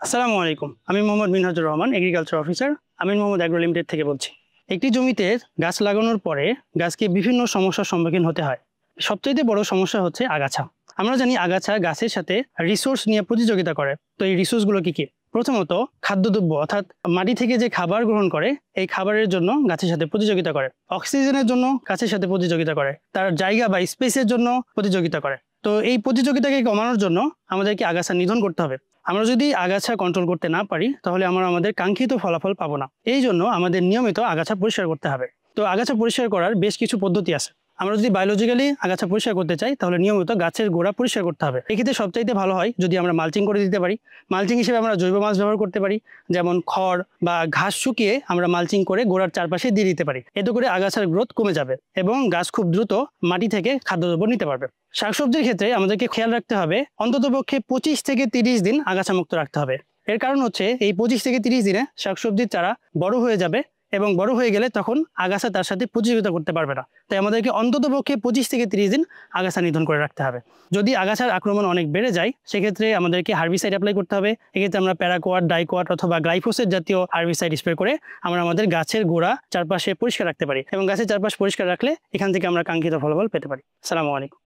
আসসালামু আলাইকুম। আমি মোহাম্মদ মিনহাজুর রহমান, এগ্রিকালচার অফিসার। আমিন মোহাম্মদ অ্যাগ্রো লিমিটেড থেকে বলছি। একটি জমিতে গাছ লাগানোর পরে গাছকে বিভিন্ন সমস্যার সম্মুখীন হতে হয়। সবচাইতে বড় সমস্যা হচ্ছে আগাছা। আমরা জানি আগাছা গাছের সাথে রিসোর্স নিয়ে প্রতিযোগিতা করে। তো এই রিসোর্সগুলো কি কি? প্রথমত খাদ্যদ্রব্য, অর্থাৎ মাটি থেকে যে খাবার গ্রহণ করে এই খাবারের জন্য গাছের সাথে প্রতিযোগিতা করে। অক্সিজেনের জন্য গাছের সাথে প্রতিযোগিতা করে। তার জায়গা বা স্পেসের জন্য প্রতিযোগিতা করে। তো এই প্রতিযোগিতাকে কমানোর জন্য আমাদেরকে আগাছা নিধন করতে হবে। আমরা যদি আগাছা কন্ট্রোল করতে না পারি তাহলে আমরা আমাদের কাঙ্ক্ষিত ফলাফল পাবো না। এই জন্য আমাদের নিয়মিত আগাছা পরিষ্কার করতে হবে। তো আগাছা পরিষ্কার করার বেশ কিছু পদ্ধতি আছে। আমরা যদি বায়োলজিক্যালি আগাছা পরিষ্কার করতে চাই তাহলে নিয়মিত গাছের গোড়া পরিষ্কার করতে হবে। এক্ষেত্রে সবচাইতে ভালো হয় যদি আমরা মালচিং করে দিতে পারি। মালচিং হিসেবে আমরা জৈব মাছ ব্যবহার করতে পারি, যেমন খড় বা ঘাস শুকিয়ে আমরা মালচিং করে গোড়ার চারপাশে দিয়ে দিতে পারি। এতে করে আগাছার গ্রোথ কমে যাবে এবং গাছ খুব দ্রুত মাটি থেকে খাদ্যদ্রব্য নিতে পারবে। শাকসবজির ক্ষেত্রে আমাদেরকে খেয়াল রাখতে হবে অন্ততপক্ষে 25 থেকে 30 দিন আগাছা মুক্ত রাখতে হবে। এর কারণ হচ্ছে এই 25 থেকে 30 দিনে শাকসবজির চারা বড় হয়ে যাবে এবং বড় হয়ে গেলে তখন আগাছা তার সাথে প্রতিযোগিতা করতে পারবে না। তাই আমাদেরকে অন্ততপক্ষে 25 থেকে 30 দিন আগাছা নিধন করে রাখতে হবে। যদি আগাছার আক্রমণ অনেক বেড়ে যায় সেক্ষেত্রে আমাদেরকে হার্বিসাইড অ্যাপ্লাই করতে হবে। এক্ষেত্রে আমরা প্যারাকোয়াট, ডাইকোয়াট অথবা গ্লাইফোসেট জাতীয় হার্বিসাইড স্প্রে করে আমরা আমাদের গাছের গোড়া চারপাশে পরিষ্কার রাখতে পারি এবং গাছের চারপাশ পরিষ্কার রাখলে এখান থেকে আমরা কাঙ্ক্ষিত ফলাফল পেতে পারি। আসসালামু আলাইকুম।